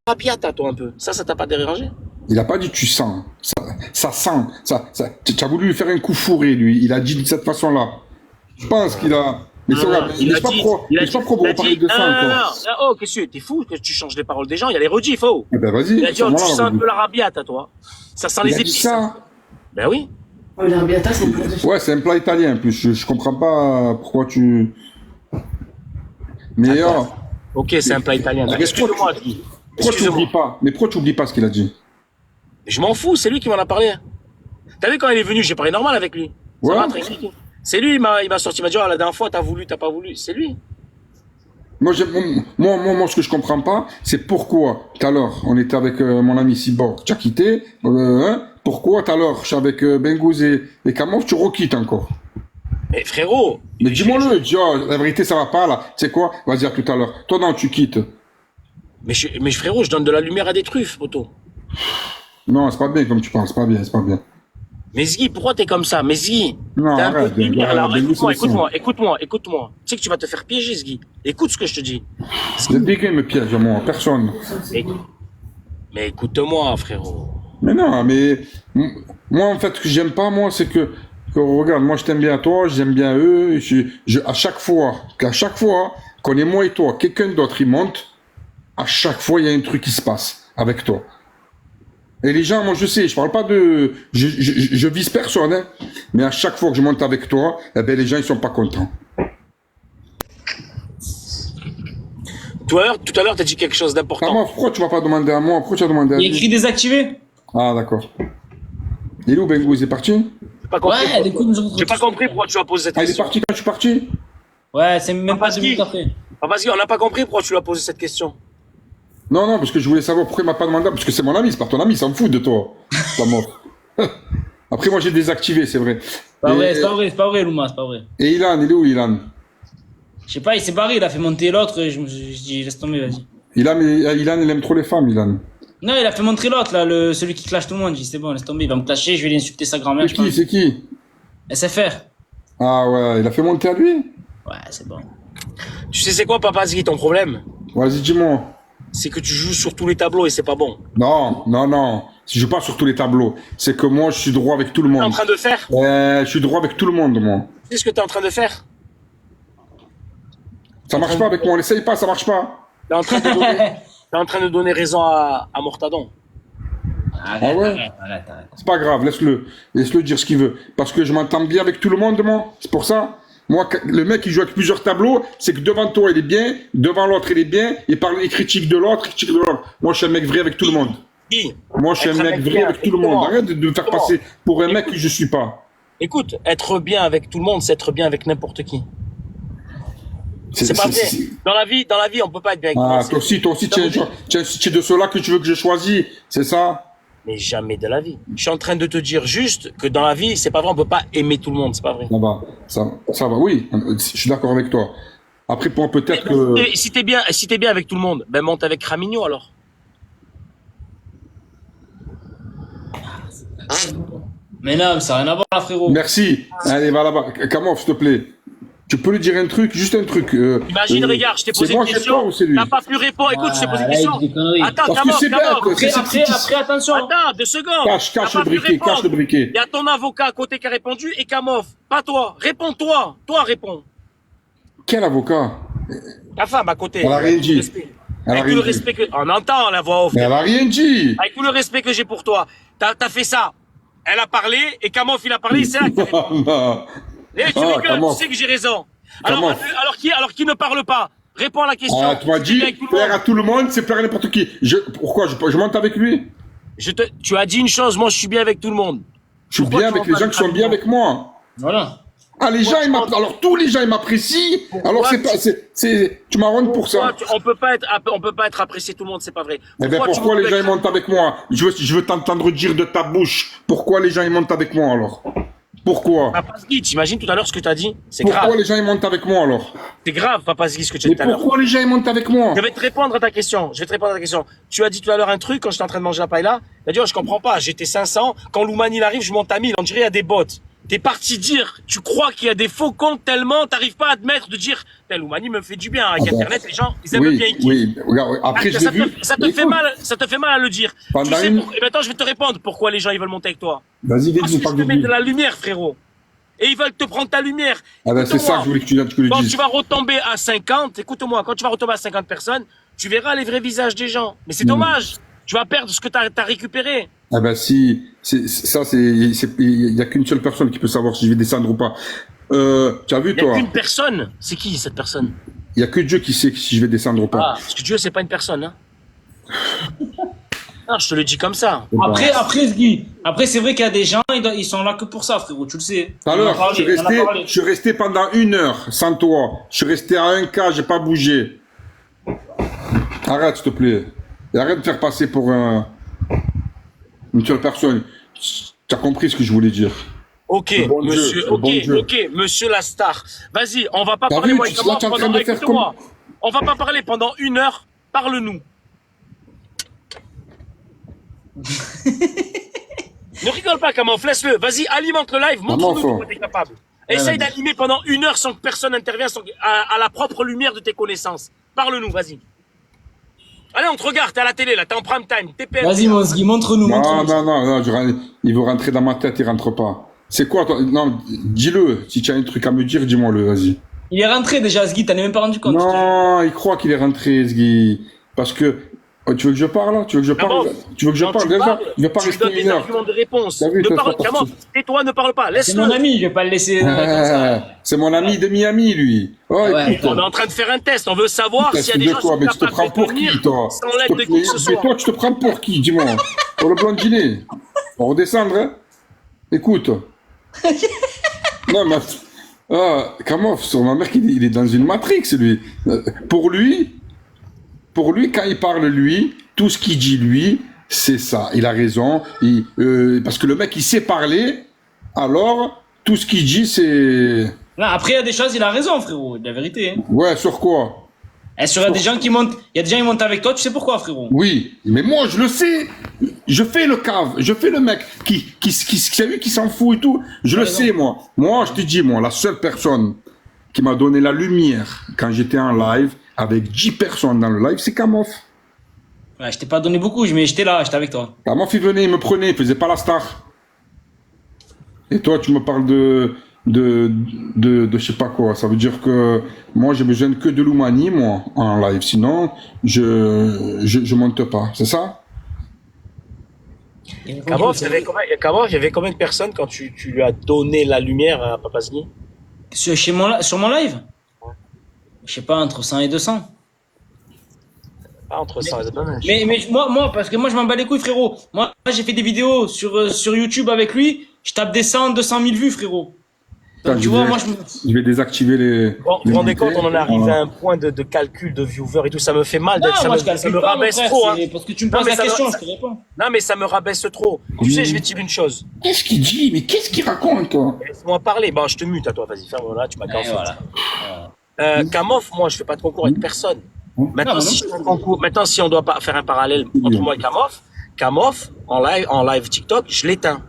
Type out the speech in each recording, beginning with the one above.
rabiata, toi, un peu. Ça t'a pas dérangé? Il a pas dit tu sens. Ça sent. Tu as voulu lui faire un coup fourré, lui. Il a dit de cette façon-là. Je pense qu'il a... Mais c'est vrai, Il a pas dit, pro pour parler de ça encore. Oh, qu'est-ce que t'es fou que tu changes les paroles des gens? Il y a les rediffs, oh. Eh ben vas-y. Il a dit, oh, tu sens un peu la rabiata, toi. Ça sent les épices. Il a dit ça. Ben oui. Oh, l'arrabbiata, c'est une plat de... Ouais, c'est un plat italien en plus. Je comprends pas pourquoi tu... Mais Ok, c'est un plat italien. Excuse-moi, je dis. pourquoi tu oublies pas ce qu'il a dit? Je m'en fous, c'est lui qui m'en a parlé. T'as vu quand il est venu, j'ai parlé normal avec lui. Ça va, tranquille. C'est lui, il m'a sorti, il m'a dit, oh, la dernière fois, t'as voulu, t'as pas voulu. C'est lui. Moi, ce que je comprends pas, c'est pourquoi, tout à l'heure, on était avec mon ami Cyborg, tu as quitté, pourquoi, tout à l'heure, je suis avec Bengouz et Kamov, tu requittes encore? Mais frérot. Mais dis-moi-le, dis, oh, la vérité, ça va pas, là. Tu sais quoi? Vas-y, à tout à l'heure. Toi, non, tu quittes. Mais frérot, je donne de la lumière à des truffes, poteau. Non, c'est pas bien comme tu penses, c'est pas bien. Mais Zgui, pourquoi t'es comme ça? Mais Zgui, non, t'es un peu de lumière, là. Écoute-moi. Tu sais que tu vas te faire piéger, Zgui. Écoute ce que je te dis. C'est bien qu'il me piège, moi, personne. Mais écoute-moi, frérot. Mais non, mais moi, en fait, ce que j'aime pas, moi, c'est que regarde, moi, je t'aime bien à toi, j'aime bien eux. À chaque fois qu'on est moi et toi, quelqu'un d'autre, il monte, à chaque fois, il y a un truc qui se passe avec toi. Et les gens, moi, je sais, je parle pas de... Je vise personne, hein, mais à chaque fois que je monte avec toi, eh ben, les gens, ils sont pas contents. Tout à l'heure, t'as dit quelque chose d'important. Moi, pourquoi tu m'as pas demandé à moi? Pourquoi tu as demandé à lui? Il est écrit désactivé. Ah, d'accord. Il est où, Bengouz? Il est parti? Ouais, écoute, j'ai pas compris pourquoi tu as posé cette question. Il est parti quand je suis parti? Ouais, c'est même pas 2 minutes après. Parce qu'on n'a pas compris pourquoi tu lui as posé cette question. Non, parce que je voulais savoir pourquoi il m'a pas demandé, parce que c'est mon ami, c'est pas ton ami, il s'en fout de toi. Ta mort. Après, moi, j'ai désactivé, c'est vrai. C'est pas vrai, Louma, c'est pas vrai. Et Ilan, il est où, Ilan? Je sais pas, il s'est barré, il a fait monter l'autre, et je dis, laisse tomber, vas-y. Ilan, il aime trop les femmes, Ilan. Non, il a fait montrer l'autre, là, celui qui clash tout le monde. Je dis, c'est bon, laisse tomber, il va me clasher, je vais lui insulter sa grand-mère. C'est qui? SFR. Ah ouais, il a fait monter à lui? Ouais, c'est bon. Tu sais, c'est quoi, Papa Zgui, ton problème? Vas-y, dis-moi. C'est que tu joues sur tous les tableaux et c'est pas bon. Non. Je joue pas sur tous les tableaux. C'est que moi, je suis droit avec tout le monde. T'es en train de faire? Je suis droit avec tout le monde, moi. Tu sais ce que t'es en train de faire? Ça marche pas avec moi, on essaye pas, ça marche pas. T'es en train de donner raison à Mortadon. Arrête. C'est pas grave, laisse-le dire ce qu'il veut. Parce que je m'entends bien avec tout le monde, moi. C'est pour ça. Moi, le mec qui joue avec plusieurs tableaux, c'est que devant toi, il est bien, devant l'autre, il est bien, il critique de l'autre, Moi, je suis un mec vrai avec tout le monde. Moi, je suis un mec vrai avec tout le monde. Arrête de me faire passer pour un mec que je suis pas. Écoute, être bien avec tout le monde, c'est être bien avec n'importe qui. C'est pas vrai. Dans la vie, on peut pas être bien avec tout le monde. Toi aussi, tu es de ceux-là que tu veux que je choisisse, c'est ça? Mais jamais de la vie. Je suis en train de te dire juste que dans la vie, c'est pas vrai, on peut pas aimer tout le monde, c'est pas vrai. Ça va, oui, je suis d'accord avec toi. Après, pour peut-être que... Si t'es bien avec tout le monde, ben monte avec Ramigno alors. Mais non, mais ça n'a rien à voir, là, frérot. Merci. Allez, va là-bas. Kamov, s'il te plaît. Tu peux lui dire un truc, juste un truc. Imagine, regarde, je t'ai posé une question. T'as pas pu répondre. Écoute, je t'ai posé une question. Attends, après, attention. Attends, 2 secondes. Cache le briquet. Il y a ton avocat à côté qui a répondu et Kamov. Pas toi. Réponds-toi. Toi, réponds. Quel avocat? Ta femme à côté. Elle a rien dit. Avec tout le respect que... On entend la voix off. Mais elle a rien dit. Avec tout le respect que j'ai pour toi. T'as fait ça. Elle a parlé et Kamov, il a parlé. C'est là que tu rigoles, tu sais que j'ai raison. Alors qui ne parle pas? Réponds à la question. Ah, tu m'as dit, plaire à tout le monde, c'est plaire à n'importe qui. Pourquoi je monte avec lui? Tu as dit une chose, moi je suis bien avec tout le monde. Je suis bien avec les gens qui sont bien avec moi. Voilà. Ah, les gens, alors tous les gens, ils m'apprécient. Alors tu m'arrondes pour ça. On peut pas être apprécié tout le monde, c'est pas vrai. Eh ben, pourquoi les gens, ils montent avec moi? Je veux t'entendre dire de ta bouche. Pourquoi les gens, ils montent avec moi, alors? Pourquoi? Papa Zgui, t'imagines tout à l'heure ce que tu as dit? C'est grave. Pourquoi les gens ils montent avec moi alors? C'est grave, Papa Zgui, ce que tu as dit tout à l'heure. Pourquoi les gens ils montent avec moi? Je vais te répondre à ta question. Tu as dit tout à l'heure un truc quand j'étais en train de manger la paella. Tu as dit, oh, je comprends pas, j'étais 500. Quand Louman il arrive, je monte à 1000. On dirait il y a des bots. T'es parti dire, tu crois qu'il y a des faux comptes tellement, t'arrives pas à admettre de dire, Loumani me fait du bien. Avec Internet, les gens, ils aiment bien. Oui, regarde, après je l'ai vu. Ça te fait mal à le dire. Tu sais, et maintenant je vais te répondre pourquoi les gens ils veulent monter avec toi. Vas-y, Parce que je te mets de la lumière, frérot. Et ils veulent te prendre ta lumière. Ah ben c'est ça que je voulais que tu le dises. Quand tu vas retomber à 50, écoute-moi, quand tu vas retomber à 50 personnes, tu verras les vrais visages des gens. Mais c'est dommage. Tu vas perdre ce que t'as récupéré. Ah ben si, il y a qu'une seule personne qui peut savoir si je vais descendre ou pas. Tu as vu toi? Il y a qu'une personne. C'est qui cette personne? Il y a que Dieu qui sait si je vais descendre ou pas. Ah, parce que Dieu c'est pas une personne. Hein. Non, je te le dis comme ça. Après, Guy, après c'est vrai qu'il y a des gens, ils sont là que pour ça, frérot, tu le sais. Tout à l'heure, je suis resté pendant 1 heure sans toi. Je suis resté à 1K, j'ai pas bougé. Arrête, s'il te plaît. Et arrête de faire passer pour une seule personne. Tu as compris ce que je voulais dire. Ok, monsieur la star. Vas-y, on va pas parler moi pendant. Écoute-moi. On va pas parler pendant 1 heure. Parle-nous. Ne rigole pas, Kamof, laisse-le. Vas-y, alimente le live, montre-nous que tu es capable. Essaye d'animer pendant 1 heure sans que personne n'intervienne, à la propre lumière de tes connaissances. Parle-nous, vas-y. Allez, on te regarde, t'es à la télé, là, t'es en prime time, TPM. Vas-y, Mosgui, montre-nous. Non, il veut rentrer dans ma tête, il rentre pas. C'est quoi, toi? Non, dis-le. Si tu as un truc à me dire, dis-moi-le, vas-y. Il est rentré déjà, Sgui, t'en es même pas rendu compte. Non, il croit qu'il est rentré, Sgui. Parce que... tu veux que je parle, là? Tu veux que je parle? Tu veux que je parle déjà? Je vais pas rester 1 heure. Tu donnes des réponses. Ne parle pas. Tais-toi, ne parle pas. Laisse-le. C'est mon ami, je vais pas le laisser. C'est mon ami de Miami, lui. Ouais, on est en train de faire un test. On veut savoir s'il y a des gens qui sont capables de tenir sans l'aide de qui que ce soit. Mais toi, tu te prends pour qui? Dis-moi. Pour le blondinet. On va redescendre, hein? Écoute. Non, mais... Kamof, sur ma mère, il est dans une matrix, lui. Pour lui, quand il parle, lui, tout ce qu'il dit, lui, c'est ça. Il a raison. Parce que le mec, il sait parler, alors, tout ce qu'il dit, c'est... Là, après, il y a des choses, il a raison, frérot. La vérité. Hein. Ouais, sur quoi? Il y a des gens qui montent. Il y a des gens qui montent avec toi, tu sais pourquoi, frérot? Oui, mais moi, je le sais. Je fais le cave. Je fais le mec qui s'en fout et tout. Je le sais, moi. Moi, je te dis, la seule personne qui m'a donné la lumière quand j'étais en live, avec 10 personnes dans le live, c'est Kamof. Ouais, je t'ai pas donné beaucoup, mais j'étais là, j'étais avec toi. Kamof, il venait, il me prenait, il faisait pas la star. Et toi, tu me parles de je sais pas quoi. Ça veut dire que moi, j'ai besoin que de Loumani, moi, en live. Sinon, je monte pas. C'est ça? Kamof, il y avait combien de personnes quand tu lui as donné la lumière à Papa Sgui? Sur mon live? Je sais pas, entre 100 et 200. Pas entre 100 et 200. Mais moi, parce que moi, je m'en bats les couilles, frérot. Moi, j'ai fait des vidéos sur YouTube avec lui. Je tape des 100, 200 000 vues, frérot. Donc, tu vois, moi, je vais désactiver les... Vous vous rendez compte, on en arrive à un point de calcul de viewers et tout. Ça me fait mal. Ça me rabaisse trop. Hein. Parce que tu me poses la question, je te réponds. Non, mais ça me rabaisse trop. Tu sais, je vais te dire une chose. Qu'est-ce qu'il dit? Mais qu'est-ce qu'il raconte, toi? Laisse-moi parler. Bon, je te mute à toi. Vas-y, ferme là, tu m'as cassé. Kamof, moi, je fais pas de concours avec personne. Maintenant, si on doit pas faire un parallèle entre moi et Kamof, en live TikTok, je l'éteins.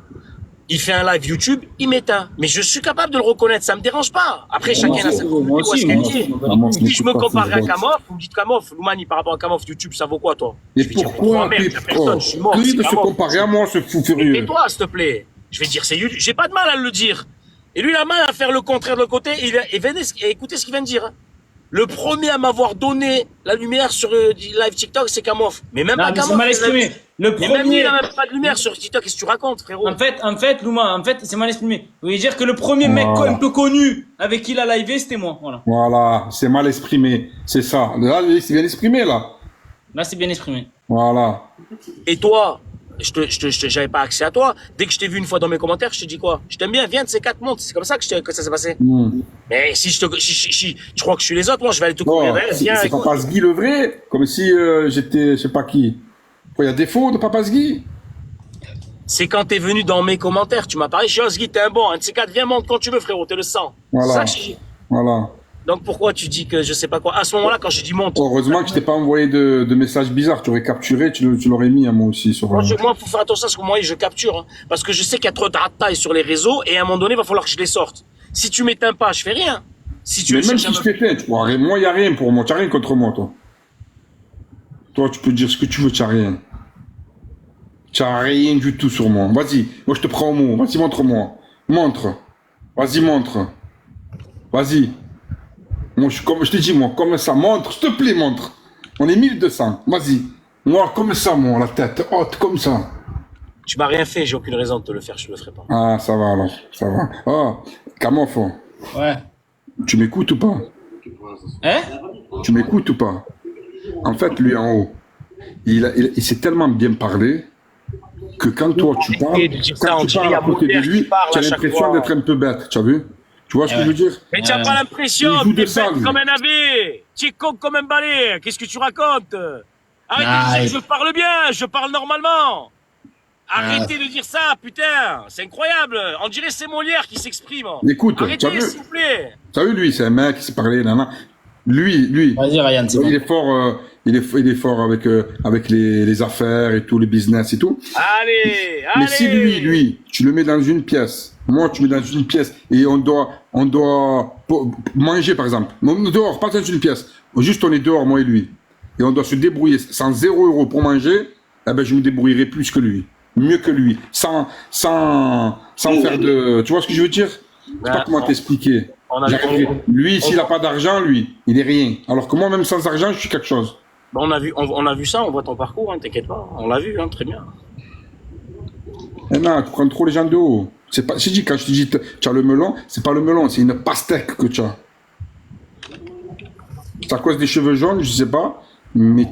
Il fait un live YouTube, il m'éteint. Mais je suis capable de le reconnaître, ça me dérange pas. Après, chacun a sa compréhension. Si je me compare à Kamof, vous me dites Kamof, Loumani, par rapport à Kamof, YouTube, ça vaut quoi, toi? Et pourquoi? Je suis mort. Lui de se comparer à moi, ce fou furieux. Et toi, s'il te plaît. Je vais dire, c'est YouTube. J'ai pas de mal à le dire. Et lui, il a mal à faire le contraire de l'autre côté. Et écoutez ce qu'il vient de dire. Le premier à m'avoir donné la lumière sur live TikTok, c'est Kamof. Mais même pas Kamof. C'est mal exprimé. Le premier. Même lui, il n'a même pas de lumière sur TikTok. Qu'est-ce que tu racontes, frérot? En fait, Louma, c'est mal exprimé. Vous voulez dire que le premier mec un peu connu avec qui il a livé, c'était moi. Voilà, c'est mal exprimé. C'est ça. Là, c'est bien exprimé, là. Là, c'est bien exprimé. Voilà. Et toi, j'avais pas accès à toi. Dès que je t'ai vu une fois dans mes commentaires, je te dis quoi? Je t'aime bien, viens de ces 4 montres. C'est comme ça que ça s'est passé. Mais si je crois que je suis les autres, moi, je vais aller te courir derrière. C'est Papa Sgui le vrai? Comme si j'étais, je sais pas qui. Il y a défaut de Papa Sgui? C'est quand t'es venu dans mes commentaires, tu m'as parlé, je suis Sgui, t'es un bon, un de ces 4, viens, monte quand tu veux, frérot, t'es le sang. Voilà. C'est ça que je dis. Voilà. Donc pourquoi tu dis que je sais pas quoi? À ce moment-là, quand j'ai dit monte. Heureusement que je t'ai pas envoyé de messages bizarres. Tu aurais capturé, tu l'aurais mis à moi aussi. Sur, moi, faut faire attention à ce que moi, je capture. Hein, parce que je sais qu'il y a trop de taille sur les réseaux et à un moment donné, il va falloir que je les sorte. Si tu m'éteins pas, je fais rien. Si tu mais même si je t'éteins, tu vois, moi, il n'y a rien pour moi. Tu n'as rien contre moi, toi. Toi, tu peux dire ce que tu veux, tu n'as rien. Tu n'as rien du tout sur moi. Vas-y, moi, je te prends au mot. Vas-y, montre-moi. Montre. Vas-y, montre. Vas-y. Moi, comme je te dis, moi, comme ça, montre, s'il te plaît, montre. On est 1200, vas-y. Moi, comme ça, moi, la tête haute, comme ça. Tu m'as rien fait, j'ai aucune raison de te le faire, je le ferai pas. Ah, ça va alors, ça va. Ah, Kamov. Ouais. Tu m'écoutes ou pas? Hein? Tu m'écoutes ou pas? En fait, lui en haut, il s'est tellement bien parlé que quand toi tu parles, quand tu parles à côté de lui, tu as l'impression d'être un peu bête, tu as vu? Tu vois ce que je veux dire? Mais tu n'as pas l'impression, tu es bête comme un navet, tu es con comme un balai, qu'est-ce que tu racontes? Arrête de dire je parle bien, je parle normalement. Arrêtez de dire ça, putain, c'est incroyable. On dirait c'est Molière qui s'exprime. Écoute, arrêtez s'il vous plaît. Tu as vu lui, c'est un mec qui s'est parlé, nana. Lui, vas-y Ryan, c'est bon. Il est fort, il est fort avec les affaires et tout, le business et tout. Allez. Mais si lui, tu le mets dans une pièce, moi tu mets dans une pièce et on doit manger par exemple, dehors, pas dans une pièce, juste on est dehors moi et lui, et on doit se débrouiller sans 0 € pour manger, eh ben je me débrouillerai plus que lui, mieux que lui, sans faire de, tu vois ce que je veux dire? Je sais pas comment t'expliquer. Lui, s'il n'a pas d'argent, lui, il est rien. Alors que moi, même sans argent, je suis quelque chose. On a vu ça, on voit ton parcours, hein, t'inquiète pas. On l'a vu, hein, très bien. Eh non, tu prends trop les gens de haut. C'est pas, je dis, quand je te dis tu as le melon, c'est pas le melon, c'est une pastèque que tu as. C'est à cause des cheveux jaunes, je sais pas, mais.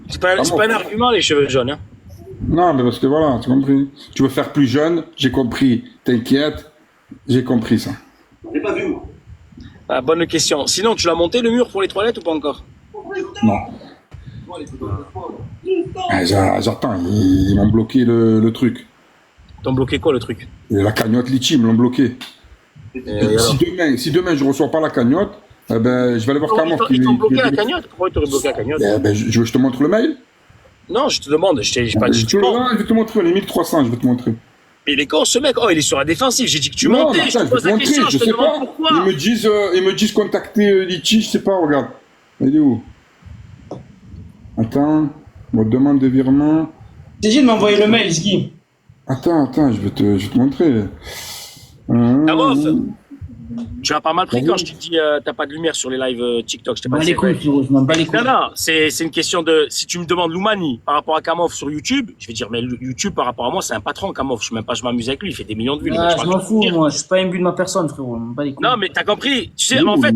C'est pas un argument, les cheveux jaunes, hein. Non, mais parce que voilà, tu as compris. Tu veux faire plus jeune, j'ai compris. T'inquiète, j'ai compris ça. Je l'ai pas vu, moi. Ah, bonne question. Sinon, tu l'as monté le mur pour les toilettes ou pas encore? Non. Ah, j'attends, ils m'ont bloqué le truc. Ils t'ont bloqué quoi le truc? La cagnotte litchi, ils me l'ont bloqué. Si demain je reçois pas la cagnotte, eh ben, je vais aller voir Kamov. Ils t'ont bloqué la cagnotte? Pourquoi ils t'auraient bloqué la cagnotte? Eh ben, je te montre le mail? Non, je te demande, je t'ai pas dit. Je vais te montrer, les 1300, je vais te montrer. Mais il est con ce mec, oh il est sur la défensive, j'ai dit que tu montais, je te pose la question, je te demande pourquoi. Ils me disent contacter Litchi, je sais pas, regarde. Il est où? Attends, on demande de virement. J'ai dit de m'envoyer le mail, Ski. Attends, je vais te montrer. Kamov, tu as pas mal pris quand je t'ai dit t'as pas de lumière sur les lives TikTok, je t'ai pas dit. Je m'en bats les couilles. Non, c'est une question de, si tu me demandes Loumani par rapport à Kamov sur YouTube, je vais dire mais YouTube par rapport à moi c'est un patron Kamov, je m'amuse avec lui, il fait des millions de vues. Je m'en fous, moi, je suis pas imbu de ma personne, frérot, je m'en bats les couilles. Non mais t'as compris, tu sais, en fait,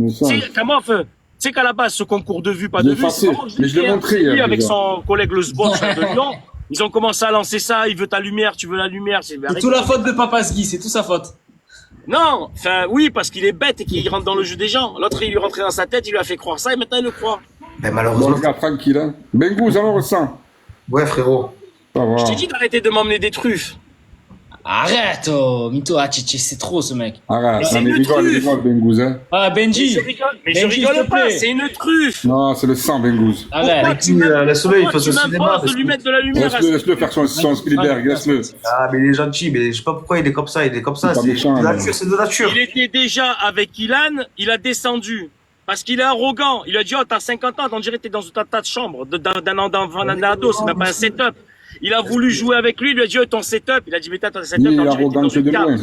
Kamov, tu sais qu'à la base ce concours de vues, pas de vues, mais je l'ai montré avec son collègue le Sbot de Lyon, ils ont commencé à lancer ça, il veut ta lumière, tu veux la lumière, c'est tout la faute de Papa Ski, c'est tout sa faute. Non, enfin oui, parce qu'il est bête et qu'il rentre dans le jeu des gens. L'autre, il lui rentrait dans sa tête, il lui a fait croire ça et maintenant il le croit. Ben malheureusement. Regarde, tranquille, hein. Bengouz, alors ça. Ouais, frérot. Je t'ai dit d'arrêter de m'emmener des truffes. Arrête, Mito, c'est trop ce mec. Arrête, mais rigole, Bengouz, hein. Ah, Benji. Mais je rigole pas, c'est une truffe. Non, c'est le sang, Bengouz. Arrête, laisse-le, il faut se cinéma. De lui mettre de la lumière. Laisse-le faire son Spielberg, laisse-le. Ah, mais il est gentil, mais je sais pas pourquoi il est comme ça, c'est de nature, c'est de nature. Il était déjà avec Ilan, il a descendu. Parce qu'il est arrogant. Il a dit, oh, t'as 50 ans, on dirait que t'es dans un tas de chambres, d'un ado, c'est même pas un setup. Il a voulu jouer avec lui, il lui a dit, oh, ton setup. Il a dit, mais t'as ton setup, il est arrogant que de loin.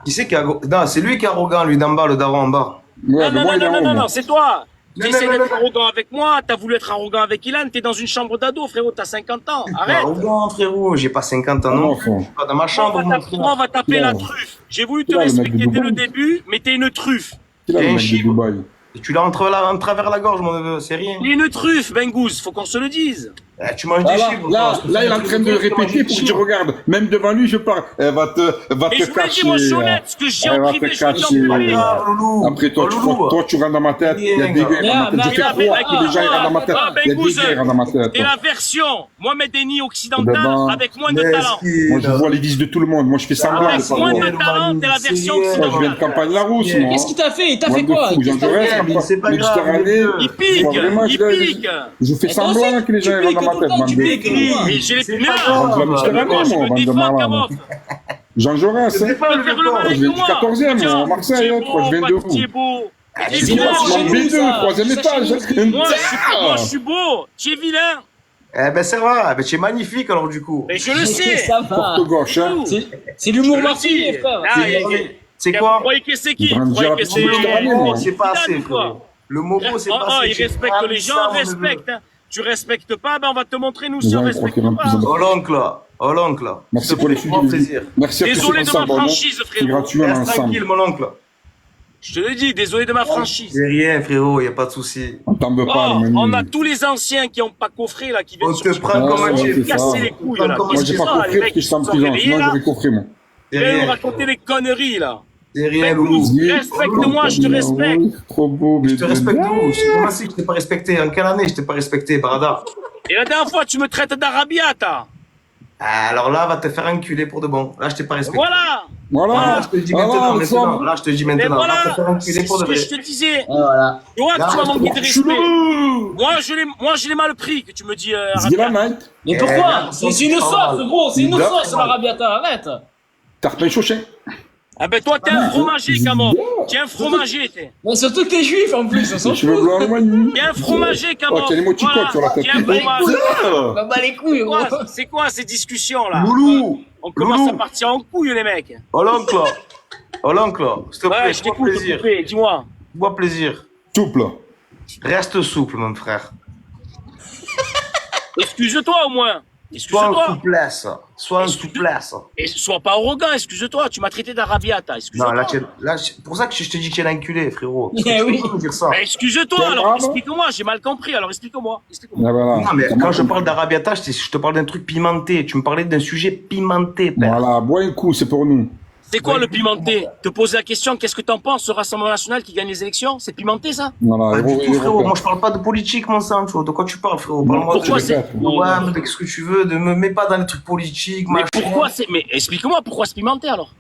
Qui c'est qui est arrogant? Non, c'est lui qui est arrogant, lui d'en bas, le daron en bas. Non, c'est toi. Tu essaies d'être arrogant avec moi, t'as voulu être arrogant avec Ilan, t'es dans une chambre d'ado, frérot, t'as 50 ans. Arrête. Arrogant, frérot, j'ai pas 50 ans, non. Je suis pas dans ma chambre, on va taper la truffe. J'ai voulu te respecter dès le début, mais t'es une truffe. Qui est le mec de Dubaï? Tu l'as en travers la gorge, mon neveu, c'est rien. Il est une truffe, Bengouz, faut qu'on se le dise. Tu manges des chiffres. Là, il est en train de répéter pour que tu regardes. Même devant lui, je parle. Elle va te cacher. Moi, je suis honnête, ce que je dis en privé, je le dis en privé. Après, toi, tu rentres dans ma tête. Il y a des guerres dans ma tête. Je fais croire que les gens rentrent dans ma tête. Il y a des guerres dans ma tête. C'est la version Mohamed Eni occidental avec moins de talent. Moi, je vois les vices de tout le monde. Moi, je fais semblant. Avec moins de talent, t'es la version occidentale. Je viens de campagne Larousse, moi. Qu'est-ce qu'il t'a fait? Il t'a fait quoi? Jean Jaurès, Méditerranée. Il pique. Je fais semblant que les gens rentrent dans ma tête, Tu piques. Mais j'ai les plus moi, je me défends, Kamov. Jean Jaurès, je viens du 14e, moi, Marseille, je viens de où? C'est B2, troisième étage. Moi, je suis beau. Tu es vilain. Eh ben, ça va. Ben, tu es magnifique, alors, du coup. Mais je le sais. Porte gauche, hein. C'est l'humour marseillais, frère. C'est quoi? Vous croyez que c'est qui? Vous croyez que c'est... C'est pas assez, frérot. Le Momo, c'est pas assez. Il respecte les gens, respecte. Tu respectes pas, ben on va te montrer nous si on respecte pas. Oh l'oncle. Merci pour les sujets. Merci à tous. Désolé de ma franchise, frérot. C'est gratuit ensemble. Tranquille, mon oncle. Je te le dis, désolé de ma franchise. C'est rien, frérot, y a pas de souci. On t'en veut pas, on a tous les anciens qui ont pas coffré là, qui viennent on te prend comme un chef. Casser les couilles là. Moi j'ai pas coffré parce que je suis en prison, sinon j'aurais coffré moi. Viens nous raconter des conneries là. C'est rien, Loulou. Respecte-moi, je te respecte. Trop beau, je te respecte où? Comment c'est que je t'ai pas respecté? En quelle année je t'ai pas respecté, Barada? Et la dernière fois, tu me traites d'arabiata. Alors là, va te faire enculer pour de bon. Là, je t'ai pas respecté. Voilà. Je te le dis maintenant. Là, je te le dis maintenant. Voilà. Va te faire enculer pour de vrai. C'est ce que je te disais. Voilà. Toi, tu m'as manqué de respect. Moi, je l'ai mal pris que tu me dis arabiata. Mais pourquoi? C'est une sauce, gros. C'est une sauce, l'arabiata. Arrête. Tarpin chauchin. Ah ben toi, t'es un fromager, Kamov. T'es un fromager, t'es. Mais surtout que t'es juif en plus, on s'en fout. T'es un fromager, Kamov. T'as les moticotes sur la tête. T'es un fromager. Bah les couilles, gros. C'est quoi ces discussions là? Loulou. On commence à partir en couille, les mecs. Oh l'oncle. S'il te plaît, je t'écoute, dis-moi. Bois plaisir. Souple. Reste souple, mon frère. Excuse-toi au moins. Sois en souplesse. Et sois pas arrogant, excuse-toi. Tu m'as traité d'arabiata, excuse-toi. Non, là, c'est pour ça que je te dis que tu es l'enculé, frérot. Oui. Dire ça. Excuse-toi, alors explique-moi, j'ai mal compris, alors explique-moi. Non, mais quand je parle d'arabiata, je te parle d'un truc pimenté. Tu me parlais d'un sujet pimenté, père. Voilà, bois un coup, c'est pour nous. C'est quoi le pimenté? Te poser la question, qu'est-ce que t'en penses, ce Rassemblement National qui gagne les élections? C'est pimenté, ça? Voilà, frérot, moi je parle pas de politique, mon sang, tu vois. De quoi tu parles, frérot? Pourquoi c'est... Ouais, mais qu'est-ce que tu veux? Ne me mets pas dans les trucs politiques, mais pourquoi c'est... Mais explique-moi, pourquoi c'est pimenté, alors?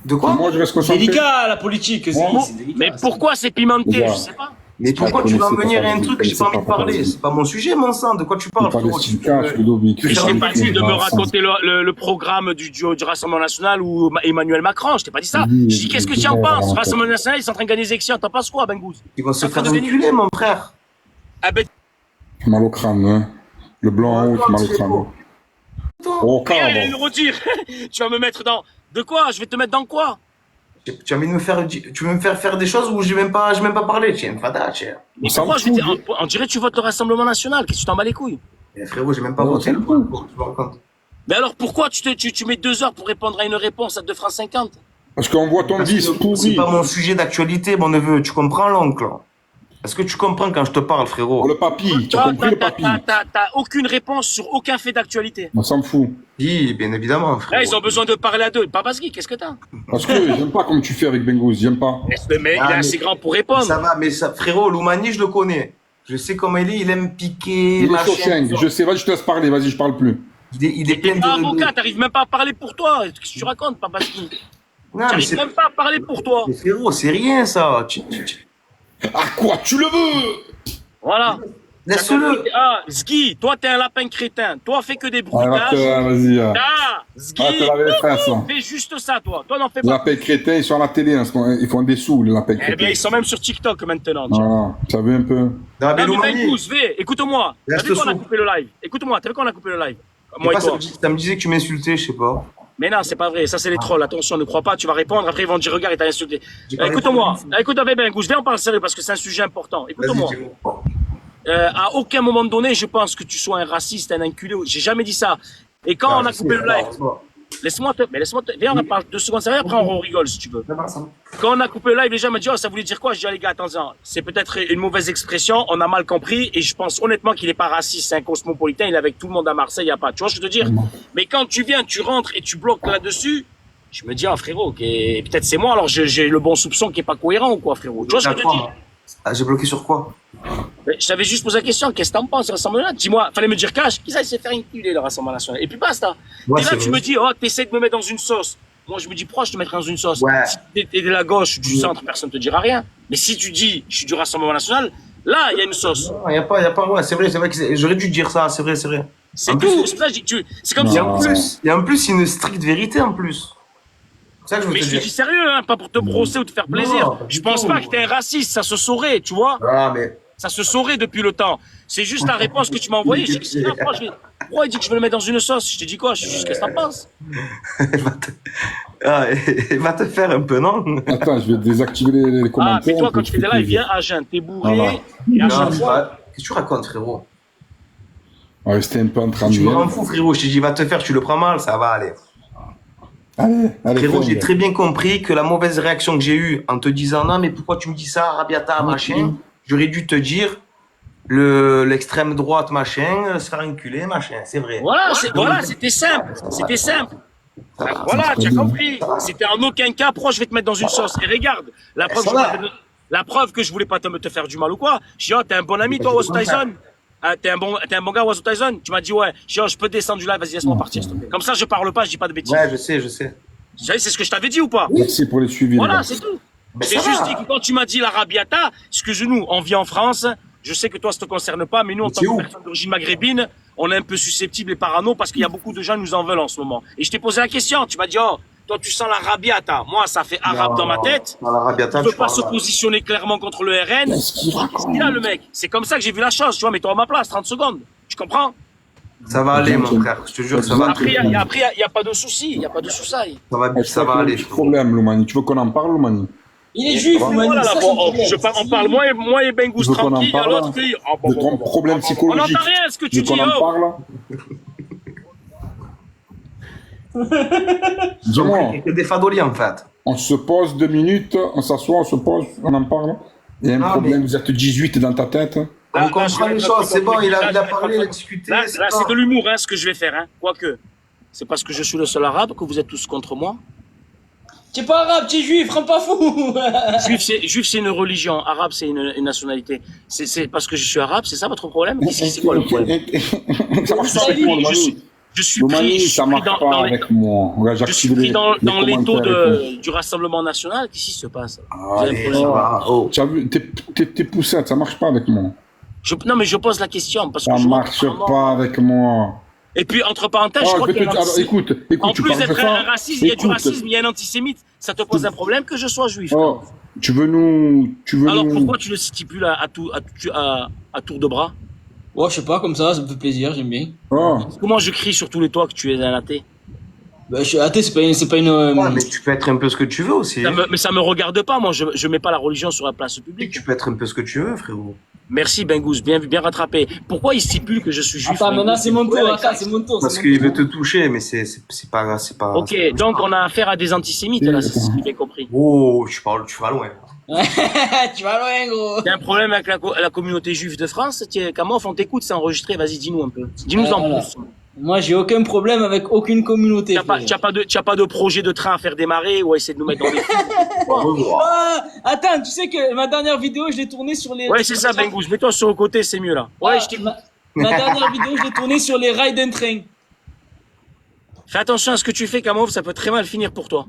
De quoi? Moi, je reste concentré. C'est délicat, la politique. C'est délicat. Mais pourquoi c'est pimenté? Je sais pas. Mais pourquoi tu vas me venir à un truc que j'ai pas envie de parler? C'est pas mon sujet, mon sang. De quoi tu parles, frérot? Je t'ai pas dit de me raconter le programme du Rassemblement National ou Emmanuel Macron. Je t'ai pas dit ça. Je dis qu'est-ce que tu en penses? Rassemblement National, ils sont en train de gagner les élections. T'en penses quoi, Bengouz? Ils vont se faire enculer, mon frère. Ah ben... Mal au crâne, hein. Le blanc en haut, mal au crâne. Oh, il allait nous redire. Tu vas me mettre dans... De quoi? Je vais te mettre dans quoi? Tu as envie de me faire, tu veux me faire des choses où j'ai même pas parlé, tiens, fada, tiens. Mais pourquoi je vais dire, on dirait que tu votes le Rassemblement National, qu'est-ce que tu t'en bats les couilles? Mais frérot, j'ai même pas voté le coup, tu me racontes. Mais alors pourquoi tu mets 2 heures pour répondre à une réponse à 2 francs 50? Parce qu'on voit ton vice pourri. C'est pas mon sujet d'actualité, mon neveu, tu comprends, l'oncle? Est-ce que tu comprends quand je te parle, frérot? Le papy, tu as compris le papy? T'as aucune réponse sur aucun fait d'actualité. On s'en fout. Oui, bien évidemment, frérot. Là, ils ont besoin de parler à deux. Papaski, qu'est-ce que t'as? Parce que j'aime pas comme tu fais avec Bengouz, j'aime pas. Mais il est assez grand pour répondre. Ça va, mais ça, frérot, Loumani, je le connais. Je sais comment il aime piquer. Il est chauching, je sais, vas-y, je te laisse parler, vas-y, je parle plus. Il est plein de... avocat, t'arrives même pas à parler pour toi. Qu'est-ce que tu racontes, Papaski? T'arrives même pas à parler pour toi. Mais frérot, c'est rien, ça. Ah quoi, tu le veux? Voilà. Laisse-le. Ah, Zgui, toi t'es un lapin crétin. Toi fais que des bruitages. Vas-y. Ah, Zgui, fais juste ça, toi. Toi n'en fais pas. Les lapins crétins, ils sont à la télé, ils font des sous, les lapins crétins. Eh bien, ils sont même sur TikTok maintenant. Voilà, ça veut un peu. Non, mais Bengouz, écoute-moi. T'as vu qu'on a coupé le live? Écoute-moi, t'as vu qu'on a coupé le live? Moi et toi. Ça me disait que tu m'insultais, je sais pas. Mais non, c'est pas vrai. Ça, c'est les trolls. Attention, ne crois pas. Tu vas répondre. Après, ils vont dire, regarde, il t'a insulté. Écoute-moi. Écoute-moi, Bengouz. Viens, on parle sérieux parce que c'est un sujet important. Écoute-moi. À aucun moment donné, je pense que tu sois un raciste, un inculé. J'ai jamais dit ça. Et quand on a coupé le live, Viens, on parle 2 secondes sérieux, après on rigole si tu veux. Quand on a coupé le live, les gens m'ont dit, oh, ça voulait dire quoi? Je dis, ah, les gars, attends, c'est peut-être une mauvaise expression, on a mal compris, et je pense honnêtement qu'il est pas raciste, c'est un cosmopolitain, il est avec tout le monde à Marseille, il y a pas, tu vois ce que je veux te dire? Mais quand tu viens, tu rentres et tu bloques là-dessus, je me dis, ah, frérot, peut-être c'est moi, alors j'ai le bon soupçon qui est pas cohérent ou quoi, frérot? Tu vois ce que je veux te dire? Ah, j'ai bloqué sur quoi? Je t'avais juste posé la question, qu'est-ce que t'en penses, ce rassemblement-là? Dis-moi, fallait me dire cash, qu'ils aillent se faire enculer, le Rassemblement National. Et puis basta. Ouais, et là, tu vrai. me dis, oh, t'essaies de me mettre dans une sauce. Moi, je me dis, pourquoi je te mettrais dans une sauce? Ouais. Si t'es de la gauche, du centre, personne te dira rien. Mais si tu dis, je suis du Rassemblement National, là, il y a une sauce. Non, y a pas, ouais, c'est vrai que j'aurais dû dire ça, c'est vrai. C'est tout. C'est comme Il si. y a en plus une stricte vérité en plus. C'est ça que je veux Mais te je te dire. dis sérieux, hein, pas pour te brosser ou te faire plaisir. Non, pas du Je pense tout. pas que t'es un raciste, ça se saurait, tu vois. Ah, mais. Ça se saurait depuis le temps. C'est juste la réponse que tu m'as envoyée. J'ai dit, pourquoi il dit que je veux le mettre dans une sauce? Je t'ai dit quoi? Je dis juste, qu'est-ce que t'en penses? Il va te faire un peu, non? Attends, je vais désactiver les commentaires. Ah, mais toi, quand tu fais des lives, viens à jeun, t'es bourré. Voilà. Et à Non, chaque fois. qu'est-ce que tu racontes, frérot? On va rester un peu en train de Tu me rends fou, frérot. Je t'ai dit, va te faire, tu le prends mal, ça va aller. Allez, Frérot, fais, j'ai gars. très bien compris que la mauvaise réaction que j'ai eue en te disant, non, mais pourquoi tu me dis ça, Rabiata, machin, j'aurais dû te dire, l'extrême droite, machin, se faire enculer, machin, c'est vrai. Voilà, c'était simple. C'était simple. Voilà, tu as compris. C'était en aucun cas, pourquoi je vais te mettre dans une sauce? Et regarde, la preuve que je voulais pas te faire du mal ou quoi. Je dis, oh, t'es un bon ami, toi, Wazo Tyson. Ah, t'es un bon gars, Wazo Tyson. Tu m'as dit, ouais. Je dis, oh, je peux descendre du live, vas-y, laisse-moi partir, s'il te plaît. Comme ça, je parle pas, je dis pas de bêtises. Ouais, je sais. Vous savez, c'est ce que je t'avais dit ou pas? Merci pour les suivis. Voilà, les gars. c'est tout. Mais J'ai ça juste va. dit que quand tu m'as dit la rabiata, excuse-nous, on vit en France, je sais que toi ça te concerne pas, mais nous en Mais tant c'est que où personne d'origine maghrébine, on est un peu susceptible et parano parce qu'il y a beaucoup de gens qui nous en veulent en ce moment. Et je t'ai posé la question, tu m'as dit, oh, toi tu sens la rabiata. Moi ça fait arabe dans ma tête. Dans la Rabiata, Il veut tu pas parles se mal. positionner clairement contre le RN. Qu'est-ce qu'il raconte? Il a le mec. C'est comme ça que j'ai vu la chose, tu vois, mets-toi à ma place, 30 secondes. Tu comprends? Ça va aller, mon frère, je te jure, ça va Après, aller. il y a pas de souci, il y a pas de souci. Ça va aller. Petit problème, Loumani. Tu veux qu'on en parle, Loumani? Il est juif, Loumani. Voilà, Ça, là, c'est bon, le problème. on parle, moi et Bengous Tu veux qu'on en tranquille, à parle, l'autre fille. Oh, bon, de ton problème on psychologique. n'entend rien ce que Tu tu veux dis, qu'on en oh. parle? Dis-moi, Il y a des fadolis, en fait. on se pose 2 minutes, on s'assoit, on se pose, on en parle. Il y a un Ah, problème, vous êtes 18 dans ta tête. On comprend les choses, c'est bon, il a parlé, il a discuté. Là, c'est c'est bon. de l'humour, hein, ce que je vais faire, hein. Quoique, c'est parce que je suis le seul arabe que vous êtes tous contre moi. Tu es pas arabe, tu es juif, rends pas fou. Juif, c'est une religion. Arabe, c'est une nationalité. C'est parce que je suis arabe, c'est ça votre problème? C'est quoi le problème? Ça marche pas avec moi, Loumani. Je suis Loumani, pris, ça marche pas avec moi. Regarde, je suis j'active pris dans les l'étau commentaires et tout. du Rassemblement National. Qu'est-ce qui se passe? Vous avez un Allez, problème? ça va. Oh. Tu as vu, tes poussettes, ça marche pas avec moi. Non, mais je pose la question parce que Ça je vois marche apparemment- pas avec moi. Et puis, entre parenthèses, je Oh, crois qu'il y a un alors, antisémite. écoute, En tu plus parles de d'être ça. un raciste, il y a du Écoute. racisme, il y a un antisémite. Ça te pose un problème que je sois juif. Oh, tu veux Alors nous... pourquoi tu le stipules à tour de bras? Ouais, je sais pas, comme ça me fait plaisir, j'aime bien. Oh, Comment je crie sur tous les toits que tu es un athée? Bah, je suis athée, c'est pas une. Ouais, mais tu peux être un peu ce que tu veux aussi. Mais ça me regarde pas, moi je mets pas la religion sur la place publique. Tu peux être un peu ce que tu veux, frérot. Merci Bengous, bien rattrapé. Pourquoi il stipule que je suis juif? Attends, maintenant c'est mon tour, Ouais, attends, c'est mon tour. Parce c'est mon qu'il tour. veut te toucher, mais c'est pas. Ok, donc on a affaire à des antisémites là, c'est ce que j'ai compris. Oh, tu vas loin. Tu vas loin, gros. Il y a un problème avec la communauté juive de France. Kamof, on t'écoute, c'est enregistré, vas-y dis-nous un peu. Dis-nous en Voilà. plus. Moi, j'ai aucun problème avec aucune communauté. Tu n'as pas de projet de train à faire démarrer ou à essayer de nous mettre dans les Ah, attends, tu sais que ma dernière vidéo, je l'ai tournée sur les. Ouais, c'est ça, Bengous. Mets-toi sur le côté, c'est mieux là. Ouais, je t'écoute. ma dernière vidéo, je l'ai tournée sur les rails d'un train. Fais attention à ce que tu fais, Kamof, ça peut très mal finir pour toi.